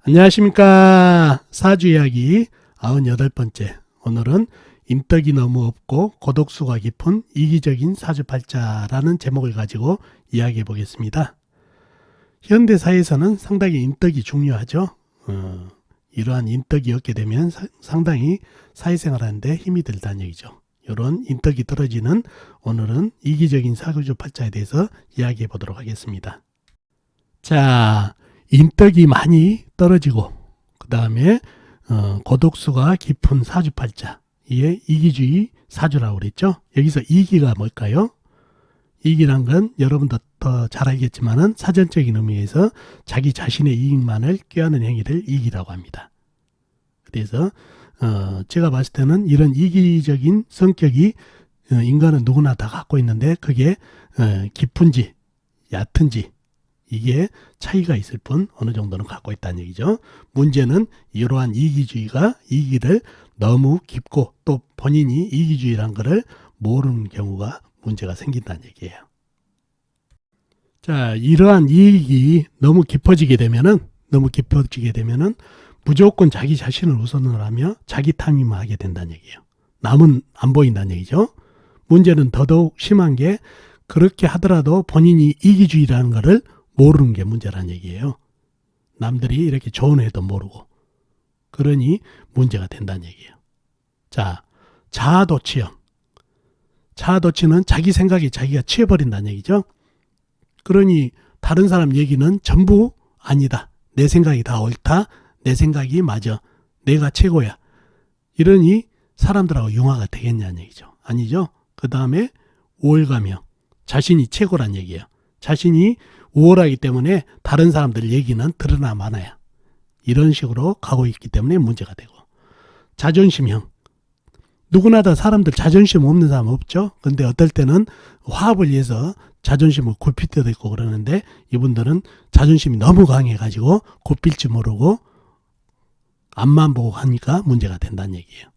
안녕하십니까. 사주 이야기 98번째. 오늘은 인덕이 너무 없고 고독수가 깊은 이기적인 사주팔자라는 제목을 가지고 이야기해 보겠습니다. 현대사에서는 상당히 인덕이 중요하죠. 이러한 인덕이 없게 되면 상당히 사회생활 하는데 힘이 들다는 얘기죠. 이런 인덕이 떨어지는 오늘은 이기적인 사주팔자에 대해서 이야기해 보도록 하겠습니다. 자, 인덕이 많이 떨어지고 그 다음에 고독수가 깊은 사주팔자, 이게 이기주의 사주라고 그랬죠. 여기서 이기가 뭘까요? 이기란 건 여러분도 더 잘 알겠지만은 사전적인 의미에서 자기 자신의 이익만을 꾀하는 행위를 이기라고 합니다. 그래서 제가 봤을 때는 이런 이기적인 성격이 인간은 누구나 다 갖고 있는데 그게 깊은지 얕은지 이게 차이가 있을 뿐 어느 정도는 갖고 있다는 얘기죠. 문제는 이러한 이기주의가 이기를 너무 깊고 또 본인이 이기주의란 것을 모르는 경우가 문제가 생긴다는 얘기예요. 자, 이러한 이익이 너무 깊어지게 되면은 무조건 자기 자신을 우선으로 하며 자기 탐임을 하게 된다는 얘기예요. 남은 안 보인다는 얘기죠. 문제는 더더욱 심한 게 그렇게 하더라도 본인이 이기주의라는 것을 모르는 게 문제라는 얘기예요. 남들이 이렇게 조언해도 모르고. 그러니 문제가 된다는 얘기예요. 자, 자아도취형. 자아도취는 자기 생각에 자기가 취해버린다는 얘기죠. 그러니 다른 사람 얘기는 전부 아니다. 내 생각이 다 옳다. 내 생각이 맞아. 내가 최고야. 이러니 사람들하고 융화가 되겠냐는 얘기죠. 아니죠. 그 다음에 우월감형. 자신이 최고란 얘기예요. 자신이 우월하기 때문에 다른 사람들 얘기는 들으나 마나야. 이런 식으로 가고 있기 때문에 문제가 되고. 자존심형. 누구나 다 사람들 자존심 없는 사람 없죠. 근데 어떨 때는 화합을 위해서 자존심을 굽힐 때도 있고 그러는데 이분들은 자존심이 너무 강해가지고 굽힐 줄 모르고 앞만 보고 하니까 문제가 된다는 얘기예요.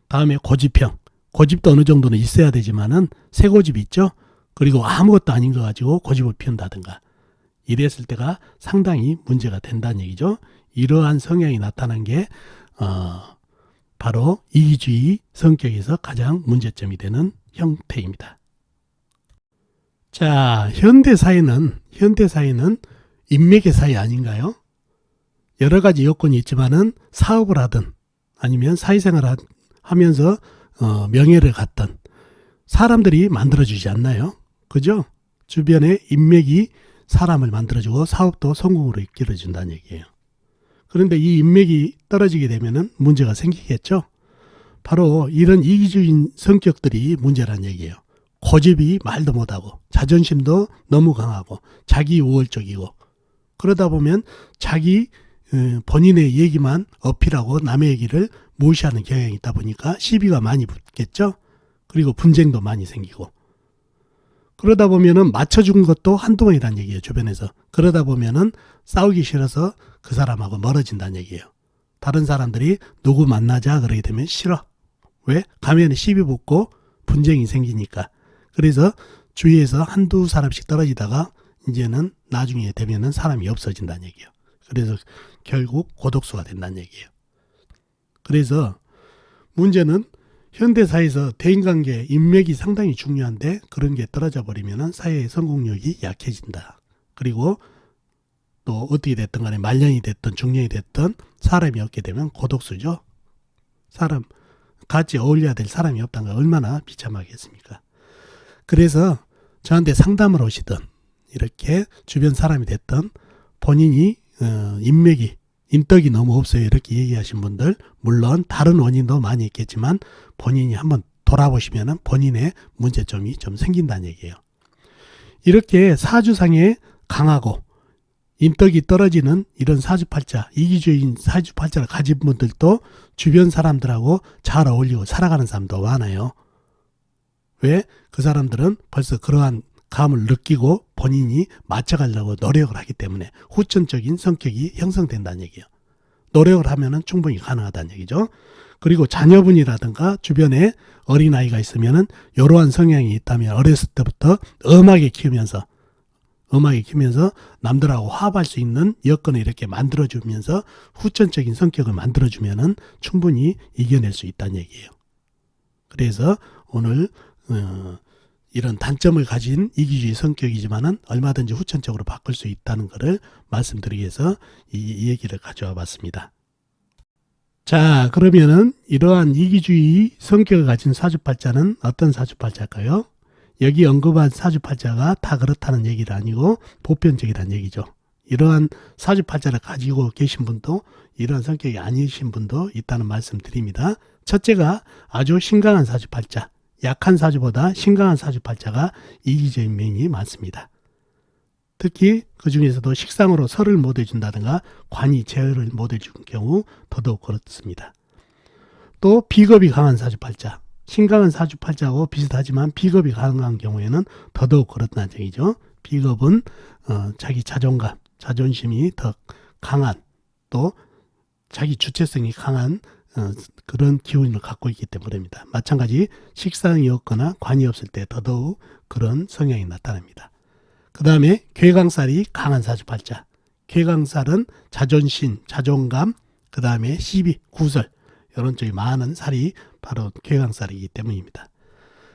다음에 고집형. 고집도 어느 정도는 있어야 되지만은 새 고집이 있죠. 그리고 아무것도 아닌 거 가지고 고집을 피운다든가 이랬을 때가 상당히 문제가 된다는 얘기죠. 이러한 성향이 나타난 게 바로 이기주의 성격에서 가장 문제점이 되는 형태입니다. 자, 현대사회는 인맥의 사회 아닌가요? 여러 가지 요건이 있지만은 사업을 하든 아니면 사회생활을 하면서 명예를 갖든 사람들이 만들어주지 않나요? 그죠? 주변에 인맥이 사람을 만들어주고 사업도 성공으로 이끌어준다는 얘기예요. 그런데 이 인맥이 떨어지게 되면은 문제가 생기겠죠? 바로 이런 이기주의 성격들이 문제란 얘기예요. 고집이 말도 못하고 자존심도 너무 강하고 자기 우월적이고 그러다 보면 자기 본인의 얘기만 어필하고 남의 얘기를 무시하는 경향이 있다 보니까 시비가 많이 붙겠죠? 그리고 분쟁도 많이 생기고 그러다 보면은 맞춰준 것도 한두 번이란 얘기예요. 주변에서. 그러다 보면은 싸우기 싫어서 그 사람하고 멀어진다는 얘기예요. 다른 사람들이 누구 만나자 그러게 되면 싫어. 왜? 가면에 시비 붙고 분쟁이 생기니까. 그래서 주위에서 한두 사람씩 떨어지다가 이제는 나중에 되면은 사람이 없어진다는 얘기예요. 그래서 결국 고독수가 된다는 얘기예요. 그래서 문제는 현대사회에서 대인관계, 인맥이 상당히 중요한데 그런 게 떨어져 버리면 사회의 성공력이 약해진다. 그리고 또 어떻게 됐든 간에 말년이 됐든 중년이 됐든 사람이 없게 되면 고독수죠. 사람, 같이 어울려야 될 사람이 없다는 건 얼마나 비참하겠습니까? 그래서 저한테 상담을 오시든 이렇게 주변 사람이 됐든 본인이 인덕이 너무 없어요. 이렇게 얘기하신 분들 물론 다른 원인도 많이 있겠지만 본인이 한번 돌아보시면 본인의 문제점이 좀 생긴다는 얘기예요. 이렇게 사주상에 강하고 인덕이 떨어지는 이런 사주팔자, 이기주의인 사주팔자를 가진 분들도 주변 사람들하고 잘 어울리고 살아가는 사람도 많아요. 왜? 그 사람들은 벌써 그러한 감을 느끼고 본인이 맞춰가려고 노력을 하기 때문에 후천적인 성격이 형성된다는 얘기예요. 노력을 하면은 충분히 가능하다는 얘기죠. 그리고 자녀분이라든가 주변에 어린아이가 있으면은 이러한 성향이 있다면 어렸을 때부터 엄하게 키우면서 음악이 키면서 남들하고 화합할 수 있는 여건을 이렇게 만들어주면서 후천적인 성격을 만들어주면은 충분히 이겨낼 수 있다는 얘기예요. 그래서 오늘 이런 단점을 가진 이기주의 성격이지만은 얼마든지 후천적으로 바꿀 수 있다는 것을 말씀드리기 위해서 이 얘기를 가져와 봤습니다. 자, 그러면은 이러한 이기주의 성격을 가진 사주팔자는 어떤 사주팔자일까요? 여기 언급한 사주팔자가 다 그렇다는 얘기는 아니고 보편적이라는 얘기죠. 이러한 사주팔자를 가지고 계신 분도 이러한 성격이 아니신 분도 있다는 말씀 드립니다. 첫째가 아주 신강한 사주팔자, 약한 사주보다 신강한 사주팔자가 이기적인 면이 많습니다. 특히 그 중에서도 식상으로 설을 못 해준다든가 관이 제어를 못 해준 경우 더더욱 그렇습니다. 또 비겁이 강한 사주팔자, 신강한 사주팔자하고 비슷하지만 비겁이 강한 경우에는 더더욱 그렇다는 얘기죠. 비겁은 자기 자존감, 자존심이 더 강한, 또 자기 주체성이 강한 그런 기운을 갖고 있기 때문입니다. 마찬가지 식상이 없거나 관이 없을 때 더더욱 그런 성향이 나타납니다. 그 다음에 괴강살이 강한 사주팔자. 괴강살은 자존심, 자존감, 그 다음에 시비, 구설 이런 쪽이 많은 살이 바로 괴강살이기 때문입니다.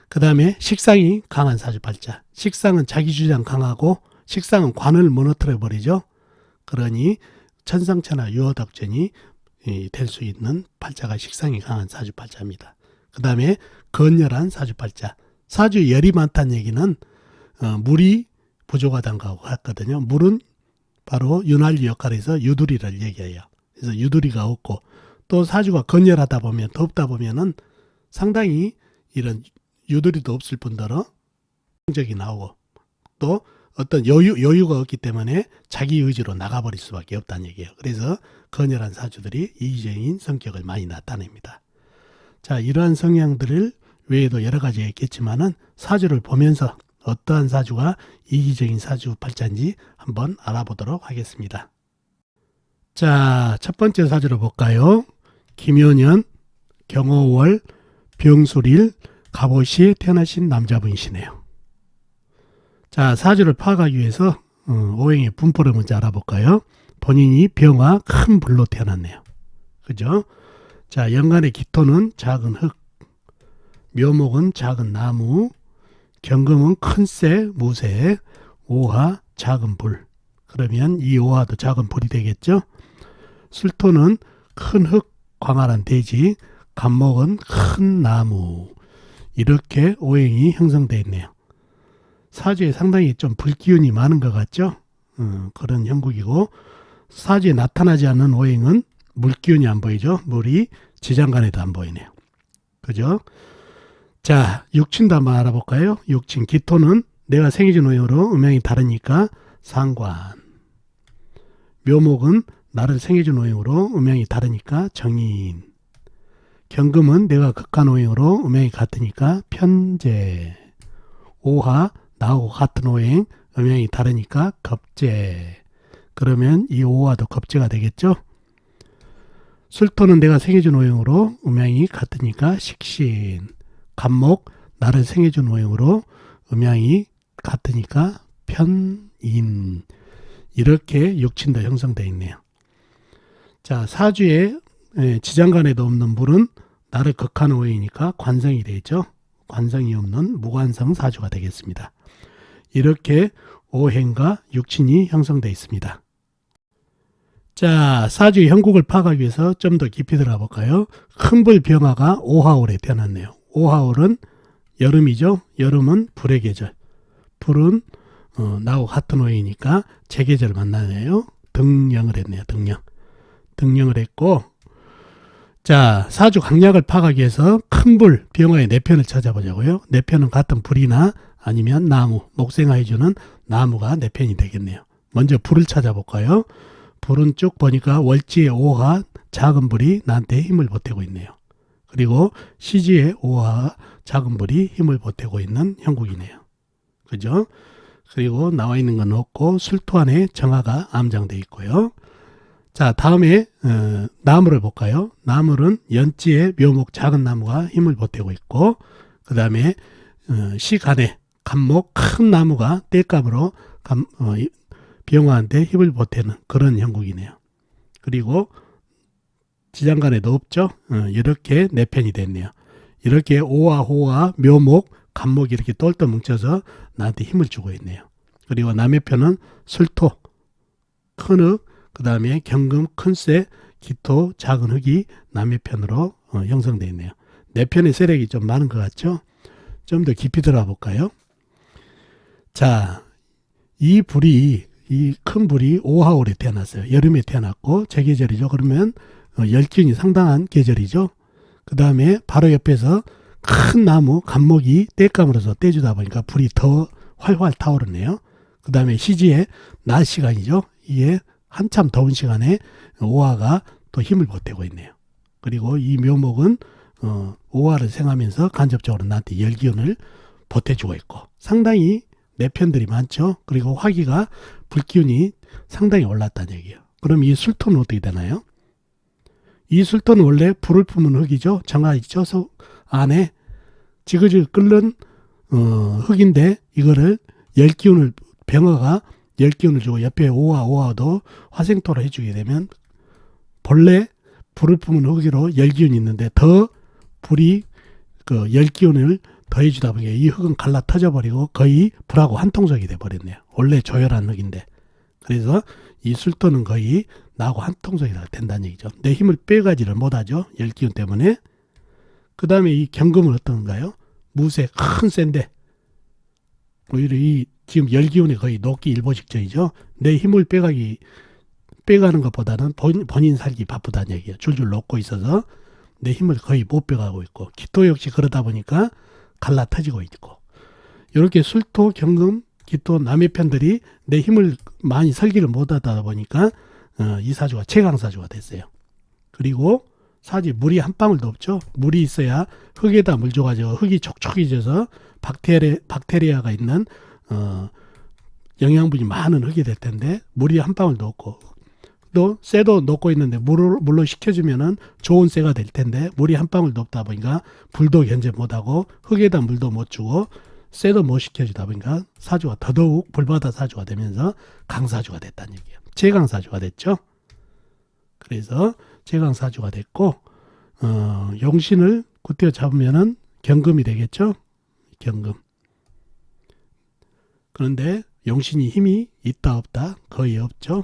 그 다음에 식상이 강한 사주팔자. 식상은 자기주장 강하고 식상은 관을 무너뜨려 버리죠. 그러니 천상천하 유어덕전이 될 수 있는 팔자가 식상이 강한 사주팔자입니다. 그 다음에 건열한 사주팔자. 사주 열이 많다는 얘기는 물이 부족하다는 거하고 같거든요. 물은 바로 윤활유 역할에서 유두리를 얘기해요. 그래서 유두리가 없고 또 사주가 건열하다 보면 덥다 보면은 상당히 이런 유두리도 없을 뿐더러 성적이 나오고 또 어떤 여유가 없기 때문에 자기 의지로 나가버릴 수밖에 없다는 얘기예요. 그래서 건열한 사주들이 이기적인 성격을 많이 나타냅니다. 자, 이러한 성향들을 외에도 여러 가지가 있겠지만은 사주를 보면서 어떠한 사주가 이기적인 사주팔자인지 한번 알아보도록 하겠습니다. 자, 첫 번째 사주를 볼까요? 김효년, 경호월, 병술일, 갑오시에 태어나신 남자분이시네요. 자, 사주를 파악하기 위해서 오행의 분포를 먼저 알아볼까요? 본인이 병화 큰 불로 태어났네요. 그죠? 자, 연간의 기토는 작은 흙, 묘목은 작은 나무, 경금은 큰 새, 무새, 오화, 작은 불. 그러면 이 오화도 작은 불이 되겠죠? 술토는 큰 흙, 광활한 대지, 간목은 큰 나무. 이렇게 오행이 형성되어 있네요. 사주에 상당히 좀 불기운이 많은 것 같죠? 그런 형국이고 사주에 나타나지 않는 오행은 물기운이 안 보이죠? 물이 지장간에도 안 보이네요. 그죠? 자, 육친도 한번 알아볼까요? 육친, 기토는 내가 생해준 오행으로 음양이 다르니까 상관. 묘목은 나를 생해준 오행으로 음양이 다르니까 정인. 경금은 내가 극한 오행으로 음양이 같으니까 편재. 오화, 나하고 같은 오행, 음양이 다르니까 겁재. 그러면 이 오화도 겁재가 되겠죠? 술토는 내가 생해준 오행으로 음양이 같으니까 식신. 간목, 나를 생해준 오행으로 음양이 같으니까 편인. 이렇게 육친도 형성되어 있네요. 자, 사주에 지장간에도 없는 물은 나를 극한 오행이니까 관성이 되죠. 관성이 없는 무관성 사주가 되겠습니다. 이렇게 오행과 육친이 형성되어 있습니다. 자, 사주의 형국을 파악하기 위해서 좀 더 깊이 들어가 볼까요? 큰불 병화가 오하월에 태어났네요. 오하월은 여름이죠. 여름은 불의 계절. 불은 나하고 같은 오행이니까 제계절을 만나네요. 등령을 했네요. 등령을 했고, 자, 사주 강약을 파악하기 위해서 큰불 병화의 내편을 찾아보자고요. 내편은 같은 불이나 아니면 나무, 목생화해주는 나무가 내편이 되겠네요. 먼저 불을 찾아볼까요? 불은 쭉 보니까 월지의 오화 작은 불이 나한테 힘을 보태고 있네요. 그리고 시지의 오화 작은 불이 힘을 보태고 있는 형국이네요. 그죠? 그리고 나와 있는 건 없고 술토 안에 정화가 암장되어 있고요. 자, 다음에 나무를 볼까요? 나무는 연지의 묘목 작은 나무가 힘을 보태고 있고, 그 다음에 시간에 간목 큰 나무가 땔감으로 병화한테 힘을 보태는 그런 형국이네요. 그리고 지장간에도 없죠. 이렇게 네 편이 됐네요. 이렇게 오화, 호화, 묘목, 간목이 이렇게 똘똘 뭉쳐서 나한테 힘을 주고 있네요. 그리고 남의 편은 술토, 큰흙, 그 다음에 경금, 큰쇠, 기토, 작은 흙이 남의 편으로 형성되어 있네요. 네 편의 세력이 좀 많은 것 같죠? 좀 더 깊이 들어가 볼까요? 자, 이 큰 불이 5하월에 태어났어요. 여름에 태어났고, 제 계절이죠. 그러면 열기운이 상당한 계절이죠. 그 다음에 바로 옆에서 큰 나무, 간목이 땔감으로서 떼주다 보니까 불이 더 활활 타오르네요. 그 다음에 시지에 낮 시간이죠. 이게 한참 더운 시간에 오화가 또 힘을 보태고 있네요. 그리고 이 묘목은 오화를 생하면서 간접적으로 나한테 열기운을 보태주고 있고, 상당히 내 편들이 많죠. 그리고 화기가 불기운이 상당히 올랐다는 얘기예요. 그럼 이 술토는 어떻게 되나요? 이 술토는 원래 불을 뿜은 흙이죠. 정화 있죠. 안에 지그지그 끓는 흙인데, 이거를 열기운을, 병화가 열기운을 주고 옆에 오화도 화생토로 해주게 되면 본래 불을 뿜은 흙으로 열기운이 있는데 더 불이 그 열기운을 더해주다 보니까 이 흙은 갈라 터져버리고 거의 불하고 한통속이 돼버렸네요. 원래 조열한 흙인데. 그래서 이 술토는 거의 나하고 한통속이 된다는 얘기죠. 내 힘을 빼가지를 못하죠. 열기운 때문에. 그 다음에 이 경금은 어떤가요? 무쇠 큰 쇠인데 오히려 이 지금 열기운이 거의 녹기 일보 직전이죠. 내 힘을 빼가는 것보다는 본인 살기 바쁘다는 얘기예요. 줄줄 녹고 있어서 내 힘을 거의 못 빼가고 있고, 기토 역시 그러다 보니까 갈라 터지고 있고, 이렇게 술토, 경금, 기토, 남의 편들이 내 힘을 많이 설기를 못하다 보니까 이 사주가 최강사주가 됐어요. 그리고 사지 물이 한 방울도 없죠. 물이 있어야 흙에다 물 줘가지고 흙이 촉촉해져서 박테리아가 있는 영양분이 많은 흙이 될 텐데 물이 한 방울도 없고, 또 쇠도 녹고 있는데 물로 식혀주면은 좋은 쇠가 될 텐데 물이 한 방울도 없다 보니까 불도 견제 못하고 흙에다 물도 못 주고 쇠도 못 식혀주다 보니까 사주가 더더욱 불바다 사주가 되면서 강사주가 됐다는 얘기예요. 최강사주가 됐죠. 그래서 최강사주가 됐고, 용신을 굿대어 잡으면은 경금이 되겠죠. 경금. 그런데 용신이 힘이 있다 없다? 거의 없죠.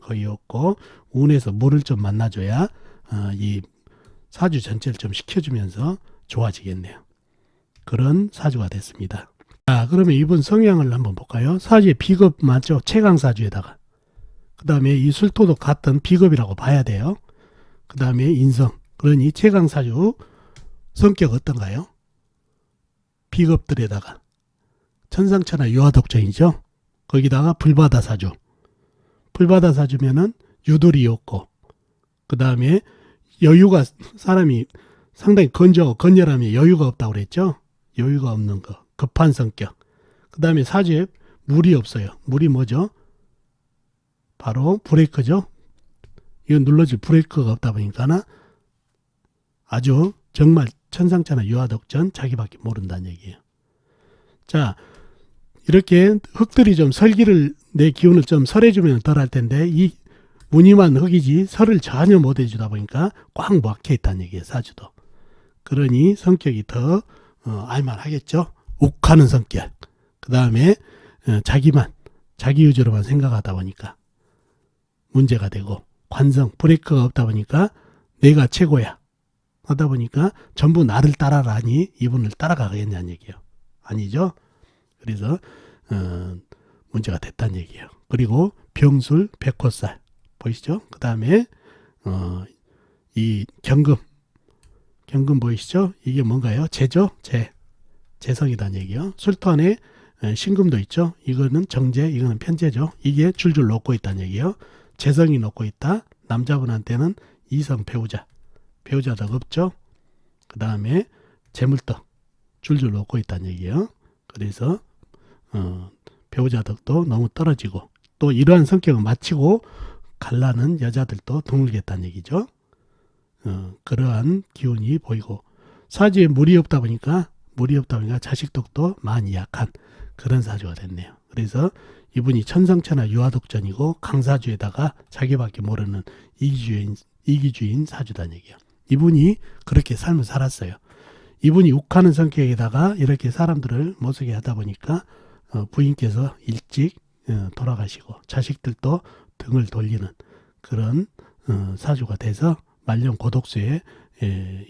거의 없고, 운에서 물을 좀 만나줘야 이 사주 전체를 좀 식혀주면서 좋아지겠네요. 그런 사주가 됐습니다. 자, 그러면 이번 성향을 한번 볼까요? 사주의 비급 맞죠? 최강사주에다가. 그 다음에 이 술토도 같은 비급이라고 봐야 돼요. 그 다음에 인성. 그러니 최강사주 성격 어떤가요? 비급들에다가 천상천하 유화독전이죠. 거기다가 불바다 사주. 불바다 사주면은 유돌이 없고, 그 다음에 여유가, 사람이 상당히 건열하면 여유가 없다고 그랬죠. 여유가 없는 거. 급한 성격. 그 다음에 사주에 물이 없어요. 물이 뭐죠? 바로 브레이크죠. 이건 눌러줄 브레이크가 없다 보니까 아주 정말 천상천하 유화독전 자기밖에 모른다는 얘기예요. 자, 이렇게 흙들이 좀 설기를, 내 기운을 좀 설해주면 덜 할 텐데, 이 무늬만 흙이지 설을 전혀 못 해주다 보니까 꽉 막혀 있다는 얘기예요. 사주도. 그러니 성격이 더 알만하겠죠. 욱하는 성격. 그 다음에 자기 위주로만 생각하다 보니까 문제가 되고, 관성, 브레이크가 없다 보니까 내가 최고야 하다 보니까 전부 나를 따라라 하니 이분을 따라가겠냐는 얘기예요. 아니죠. 그래서 문제가 됐다는 얘기예요. 그리고 병술, 백호살 보이시죠? 그 다음에 이 경금 보이시죠? 이게 뭔가요? 재죠? 재성이라는 얘기예요. 술토 안에 신금도 있죠. 이거는 정재, 이거는 편재죠. 이게 줄줄 놓고 있다는 얘기예요. 재성이 놓고 있다. 남자분한테는 이성 배우자덕 없죠. 그 다음에 재물덕 줄줄 놓고 있다는 얘기예요. 그래서 배우자덕도 너무 떨어지고, 또 이러한 성격을 마치고 갈라는 여자들도 드물겠다는 얘기죠. 그러한 기운이 보이고, 사주에 물이 없다 보니까 자식덕도 많이 약한 그런 사주가 됐네요. 그래서 이분이 천상천하 유화독전이고 강사주에다가 자기밖에 모르는 이기주인 사주단 얘기야. 이분이 그렇게 삶을 살았어요. 이분이 욱하는 성격에다가 이렇게 사람들을 못쓰게 하다 보니까 부인께서 일찍 돌아가시고 자식들도 등을 돌리는 그런 사주가 돼서 말년 고독수에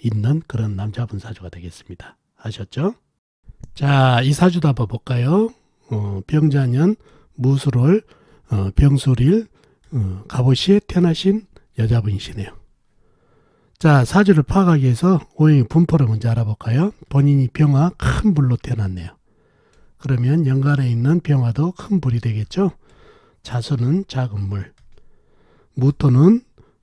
있는 그런 남자분 사주가 되겠습니다. 아셨죠? 자, 이 사주도 한번 볼까요? 병자년 무술월 병술일 갑오시에 태어나신 여자분이시네요. 자, 사주를 파악하기 위해서 오행의 분포를 먼저 알아볼까요? 본인이 병화 큰 불로 태어났네요. 그러면 연간에 있는 병화도 큰 불이 되겠죠? 자수는 작은 물, 무토는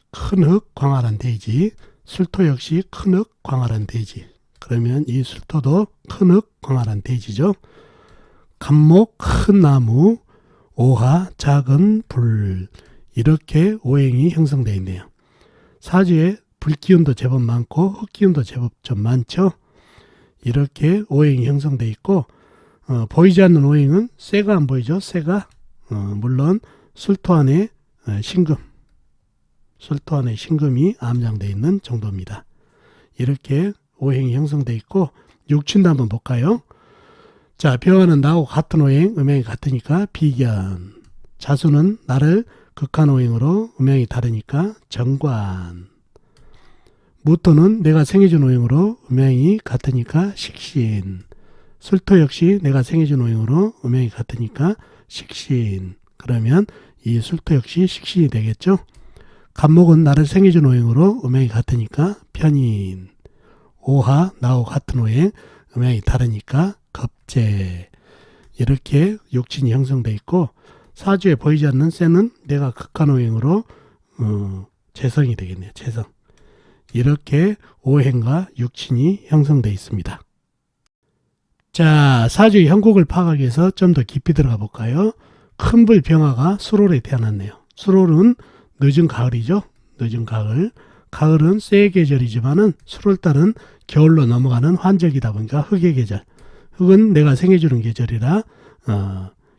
큰 흙, 광활한 대지, 술토 역시 큰 흙, 광활한 대지. 그러면 이 술토도 큰 흙, 광활한 대지죠. 간목, 큰 나무, 오화, 작은 불. 이렇게 오행이 형성되어 있네요. 사주에 불기운도 제법 많고 흙기운도 제법 좀 많죠. 이렇게 오행이 형성되어 있고 보이지 않는 오행은 쇠가 안 보이죠. 쇠가 물론 술토 안에 신금이 암장되어 있는 정도입니다. 이렇게 오행이 형성되어 있고 육친도 한번 볼까요? 자, 병화는 나하고 같은 오행, 음양이 같으니까 비견. 자수는 나를 극한 오행으로 음양이 다르니까 정관. 무토는 내가 생해준 오행으로 음양이 같으니까 식신. 술토 역시 내가 생해준 오행으로 음양이 같으니까 식신. 그러면 이 술토 역시 식신이 되겠죠. 간목은 나를 생해준 오행으로 음양이 같으니까 편인. 오하 나하고 같은 오행, 음양이 다르니까 겁재. 이렇게 육친이 형성되어 있고 사주에 보이지 않는 쇠는 내가 극한 오행으로 재성이 되겠네요. 재성. 이렇게 오행과 육친이 형성되어 있습니다. 자, 사주의 형국을 파악하기 위해서 좀 더 깊이 들어가 볼까요? 큰불 병화가 수월에 태어났네요. 수월은 늦은 가을이죠. 늦은 가을. 가을은 쇠의 계절이지만은 수월달은 겨울로 넘어가는 환절기다 보니까 흙의 계절. 흙은 내가 생해주는 계절이라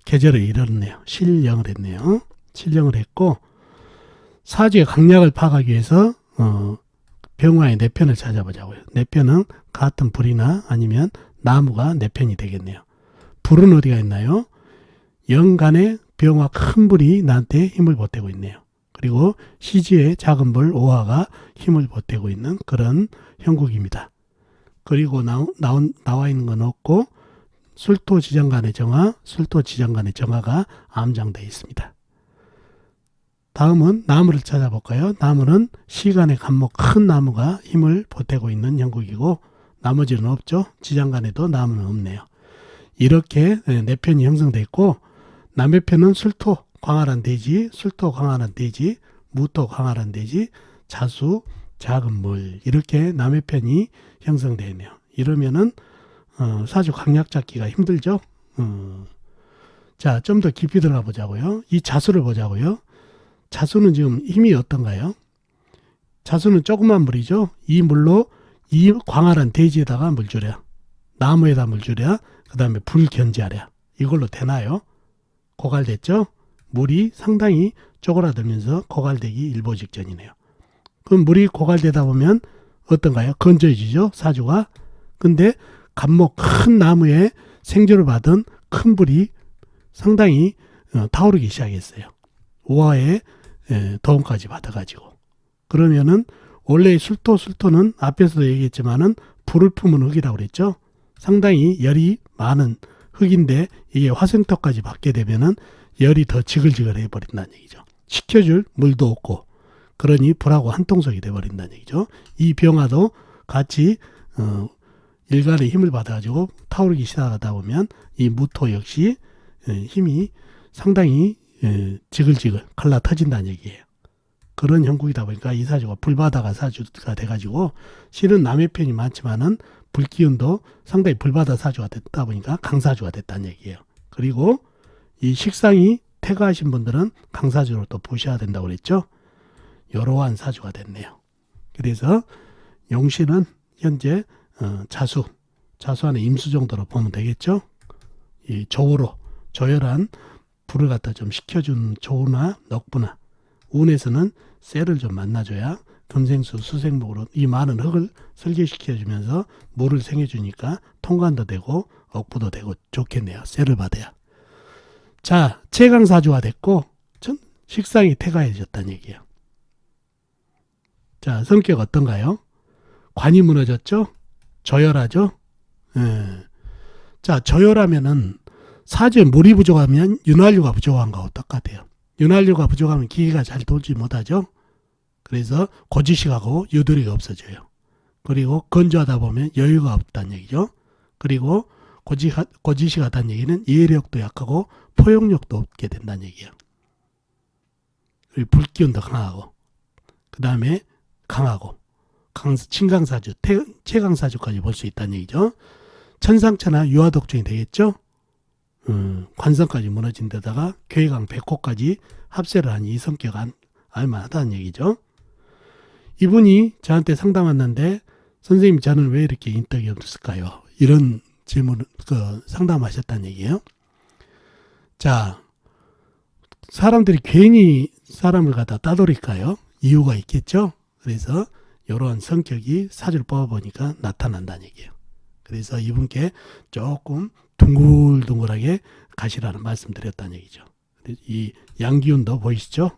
계절을 이뤘네요. 신령을 했네요. 신령을 했고 사주의 강약을 파악하기 위해서 병화의 내편을 찾아보자고요. 내편은 같은 불이나 아니면 나무가 내편이 되겠네요. 불은 어디가 있나요? 연간에 병화 큰 불이 나한테 힘을 보태고 있네요. 그리고 시지의 작은 불 오화가 힘을 보태고 있는 그런 형국입니다. 그리고 나와 있는 건 없고 술토 지장간의 정화, 술토 지장간의 정화가 암장되어 있습니다. 다음은 나무를 찾아볼까요? 나무는 시간의 간목 큰 나무가 힘을 보태고 있는 형국이고 나머지는 없죠. 지장간에도 나무는 없네요. 이렇게 네 편이 형성되어 있고 남의 편은 술토 광활한 대지, 술토 광활한 대지, 무토 광활한 대지, 자수 작은 물 이렇게 남의 편이 형성되어 있네요. 이러면은 사주 강약 잡기가 힘들죠. 자, 좀 더 깊이 들어가 보자고요. 이 자수를 보자고요. 자수는 지금 힘이 어떤가요? 자수는 조그만 물이죠. 이 물로 이 광활한 대지에다가 물 주랴, 나무에다 물 주랴, 그 다음에 불 견제하랴. 이걸로 되나요? 고갈됐죠? 물이 상당히 쪼그라들면서 고갈되기 일보 직전이네요. 그럼 물이 고갈되다 보면 어떤가요? 건조해지죠? 사주가. 근데 간목 큰 나무에 생조를 받은 큰 불이 상당히 타오르기 시작했어요. 오화에 도움까지 받아가지고. 그러면은 원래 술토는 앞에서도 얘기했지만은 불을 품은 흙이라고 그랬죠. 상당히 열이 많은 흙인데 이게 화생토까지 받게 되면은 열이 더 지글지글해 버린다는 얘기죠. 식혀줄 물도 없고 그러니 불하고 한통속이 돼버린다는 얘기죠. 이 병화도 같이 일간의 힘을 받아가지고 타오르기 시작하다 보면 이 무토 역시 힘이 상당히 지글지글 갈라터진다는 얘기예요. 그런 형국이다 보니까 이 사주가 불바다가 사주가 돼가지고 실은 남의 편이 많지만은 불기운도 상당히 불바다 사주가 됐다 보니까 강사주가 됐다는 얘기예요. 그리고 이 식상이 태가하신 분들은 강사주로 또 보셔야 된다고 그랬죠. 여러한 사주가 됐네요. 그래서 용신은 현재 자수 안에 임수 정도로 보면 되겠죠. 이 조열한 불을 갖다 좀 식혀준 조나 넉부나 운에서는 쇠를 좀 만나줘야 금생수 수생목으로 이 많은 흙을 설계시켜주면서 물을 생겨주니까 통관도 되고 억부도 되고 좋겠네요. 쇠를 받아야. 자, 채강사주가 됐고 전 식상이 태가해졌다는 얘기예요. 자, 성격 어떤가요? 관이 무너졌죠? 저열하죠? 예. 자, 저열하면은 사주에 물이 부족하면 윤활유가 부족한 거하고 똑같아요. 윤활유가 부족하면 기계가 잘 돌지 못하죠? 그래서 고지식하고 유도리가 없어져요. 그리고 건조하다 보면 여유가 없다는 얘기죠. 그리고 고지식하다는 얘기는 이해력도 약하고 포용력도 없게 된다는 얘기예요. 그리고 불기운도 강하고 그 다음에 강하고 신강사주, 채강사주까지 볼 수 있다는 얘기죠. 천상천하 유화독존이 되겠죠. 관성까지 무너진 데다가 괴강 백호까지 합세를 한 이 성격 알만하다는 얘기죠. 이분이 저한테 상담했는데 선생님 저는 왜 이렇게 인덕이 없을까요? 이런 질문을 상담하셨다는 얘기예요. 자, 사람들이 괜히 사람을 갖다 따돌릴까요? 이유가 있겠죠. 그래서 이런 성격이 사주를 뽑아보니까 나타난다는 얘기예요. 그래서 이분께 조금 둥글둥글하게 가시라는 말씀 드렸다는 얘기죠. 이 양기운도 보이시죠?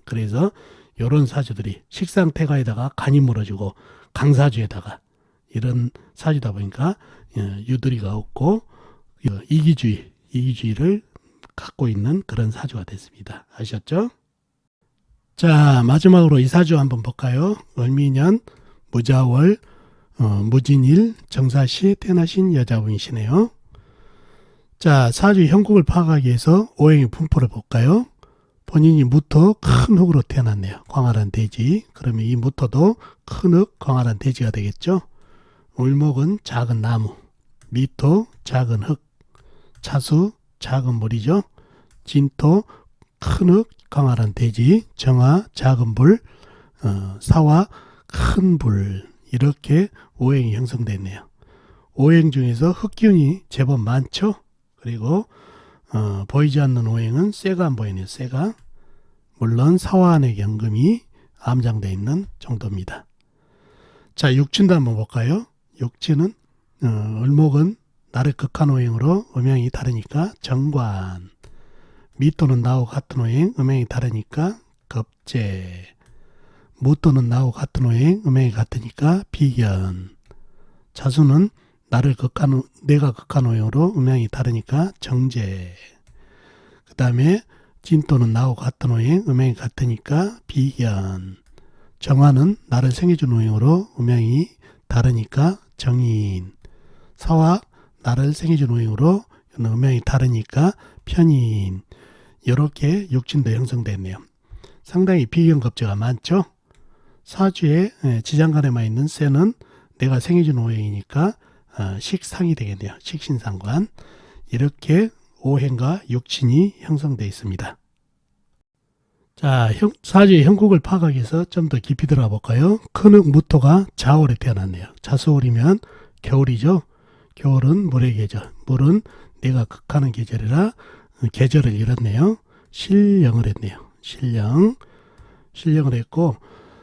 그래서 이런 사주들이 식상태가에다가 간이 멀어지고 강사주에다가 이런 사주다 보니까 유도리가 없고 이기주의를 갖고 있는 그런 사주가 됐습니다. 아셨죠? 자, 마지막으로 이 사주 한번 볼까요? 을미년 무자월 무진일 정사시에 태어나신 여자분이시네요. 자, 사주 형국을 파악하기 위해서 오행의 분포를 볼까요? 본인이 무토 큰 흙으로 태어났네요. 광활한 대지. 그러면 이 무토도 큰 흙, 광활한 대지가 되겠죠. 을목은 작은 나무, 미토 작은 흙, 차수 작은 물이죠. 진토 큰 흙, 광활한 대지, 정화 작은 불, 사화 큰 불, 이렇게 오행이 형성됐네요. 오행 중에서 흙기운이 제법 많죠. 그리고 보이지 않는 오행은 쇠가 안 보이네요. 쇠가. 물론 사화안의 경금이 암장되어 있는 정도입니다. 자, 육진도 한번 볼까요? 육진은 을목은 나를 극한 오행으로 음양이 다르니까 정관, 미토는 나하고 같은 오행, 음양이 다르니까 겁재, 무토는 나하고 같은 오행, 음양이 같으니까 비견, 자수는 내가 극한 오행으로 음양이 다르니까 정재, 그 다음에 진토는 나하고 같은 오행, 음양이 같으니까 비견, 정화는 나를 생해준 오행으로 음양이 다르니까 정인, 사화 나를 생해준 오행으로 음양이 다르니까 편인, 이렇게 육진도 형성됐네요. 상당히 비견겁제가 많죠. 사주에 지장간에만 있는 쇠는 내가 생해준 오행이니까 식상이 되겠네요. 식신상관. 이렇게 오행과 육친이 형성되어 있습니다. 자, 사주의 형국을 파악하기 위해서 좀 더 깊이 들어가 볼까요? 큰흙 무토가 자월에 태어났네요. 자수월이면 겨울이죠. 겨울은 물의 계절. 물은 내가 극하는 계절이라 계절을 잃었네요. 신령을 했네요. 신령을 했고,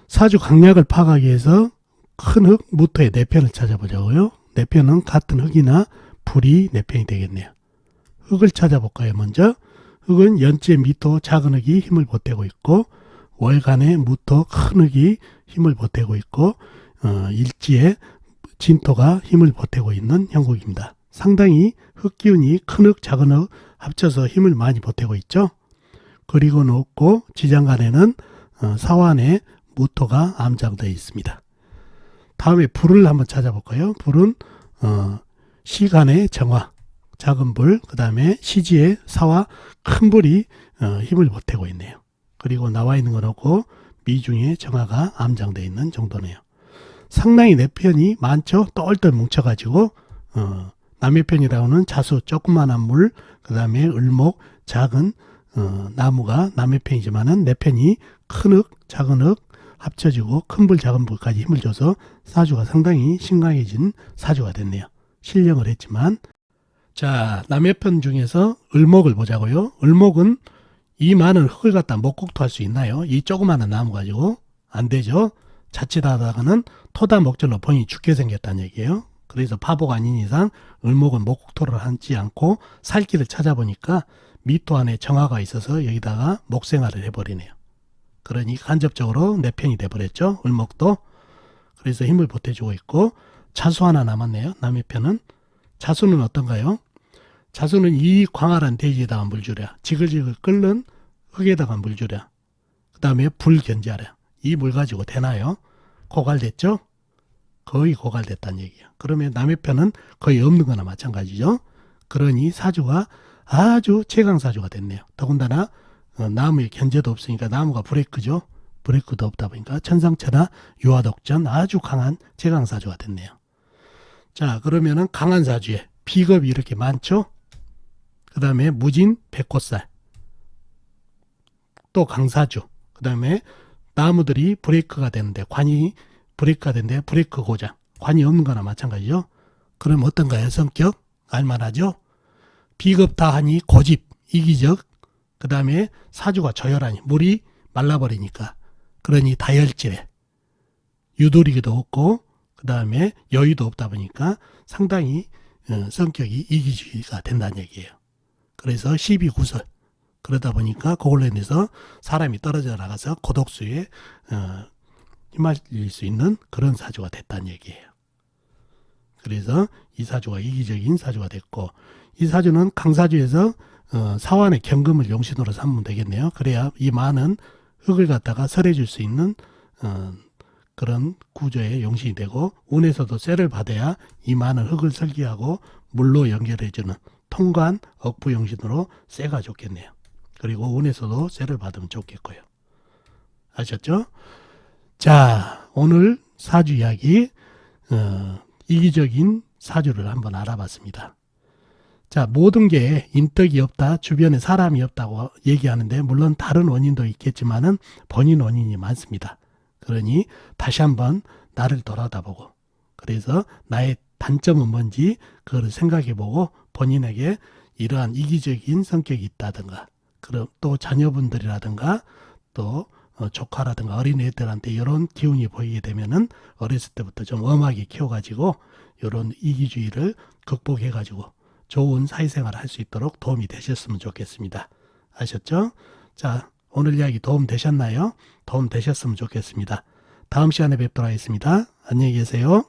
사주 강약을 파악하기 위해서 큰 흙 무토의 내편을 찾아보자고요. 내편은 같은 흙이나 불이 내편이 되겠네요. 흙을 찾아볼까요? 먼저 흙은 연지에 미토 작은 흙이 힘을 보태고 있고, 월간에 무토 큰 흙이 힘을 보태고 있고, 일지에 진토가 힘을 보태고 있는 형국입니다. 상당히 흙기운이 큰 흙 작은 흙 합쳐서 힘을 많이 보태고 있죠. 그리고 놓고 지장간에는 사환에 무토가 암장되어 있습니다. 다음에 불을 한번 찾아볼까요? 불은 시간의 정화, 작은 불, 그 다음에 시지의 사화, 큰 불이 힘을 보태고 있네요. 그리고 나와 있는 건 없고 미중의 정화가 암장되어 있는 정도네요. 상당히 내 편이 많죠. 똘똘 뭉쳐가지고 남의 편이라고는 자수 조그만한 물, 그 다음에 을목 작은 나무가 남의 편이지만은 내 편이 큰 흙, 작은 흙 합쳐지고 큰 불, 작은 불까지 힘을 줘서 사주가 상당히 심각해진 사주가 됐네요. 신령을 했지만 자, 남의 편 중에서 을목을 보자고요. 을목은 이 많은 흙을 갖다 목국토할 수 있나요? 이 조그마한 나무 가지고 안 되죠. 자칫하다가는 토다 목절로 본인이 죽게 생겼다는 얘기예요. 그래서 바보가 아닌 이상 을목은 목국토를 하지 않고 살 길을 찾아보니까 미토 안에 정화가 있어서 여기다가 목생활을 해버리네요. 그러니 간접적으로 내 편이 돼버렸죠. 을목도. 그래서 힘을 보태주고 있고, 자수 하나 남았네요. 남의 편은. 자수는 어떤가요? 자수는 이 광활한 대지에다가 물 주랴. 지글지글 끓는 흙에다가 물 주랴. 그 다음에 불 견제하랴. 이 물 가지고 되나요? 고갈됐죠? 거의 고갈됐다는 얘기예요. 그러면 남의 편은 거의 없는 거나 마찬가지죠. 그러니 사주가 아주 최강사주가 됐네요. 더군다나 나무에 견제도 없으니까 나무가 브레이크죠. 브레이크도 없다 보니까 천상천하 유화독전 아주 강한 최강사주가 됐네요. 자, 그러면은 강한 사주에 비겁이 이렇게 많죠. 그 다음에 무진 백호살, 또 강사주, 그 다음에 나무들이 브레이크가 되는데, 관이 브레이크가 되는데 브레이크 고장, 관이 없는 거나 마찬가지죠. 그럼 어떤가요? 성격 알만하죠. 비겁다하니 고집, 이기적, 그 다음에 사주가 저열하니 물이 말라버리니까, 그러니 다혈질에 유도리기도 없고, 그 다음에 여유도 없다 보니까 상당히 성격이 이기주의가 된다는 얘기예요. 그래서 시비구설, 그러다 보니까 그걸로 인해서 사람이 떨어져 나가서 고독수에 휘말릴 수 있는 그런 사주가 됐다는 얘기예요. 그래서 이 사주가 이기적인 사주가 됐고, 이 사주는 강사주에서 사환의 경금을 용신으로 삼으면 되겠네요. 그래야 이 많은 흙을 갖다가 설해줄 수 있는 그런 구조의 용신이 되고, 운에서도 쇠를 받아야 이 많은 흙을 설계하고 물로 연결해주는 통관 억부 용신으로 쇠가 좋겠네요. 그리고 운에서도 쇠를 받으면 좋겠고요. 아셨죠? 자, 오늘 사주 이야기 이기적인 사주를 한번 알아봤습니다. 자, 모든 게 인덕이 없다, 주변에 사람이 없다고 얘기하는데, 물론 다른 원인도 있겠지만은 본인 원인이 많습니다. 그러니 다시 한번 나를 돌아다보고, 그래서 나의 단점은 뭔지 그걸 생각해보고 본인에게 이러한 이기적인 성격이 있다든가, 그럼 또 자녀분들이라든가 또 조카라든가 어린애들한테 이런 기운이 보이게 되면은 어렸을 때부터 좀 엄하게 키워가지고 이런 이기주의를 극복해가지고 좋은 사회생활을 할 수 있도록 도움이 되셨으면 좋겠습니다. 아셨죠? 자, 오늘 이야기 도움 되셨나요? 도움 되셨으면 좋겠습니다. 다음 시간에 뵙도록 하겠습니다. 안녕히 계세요.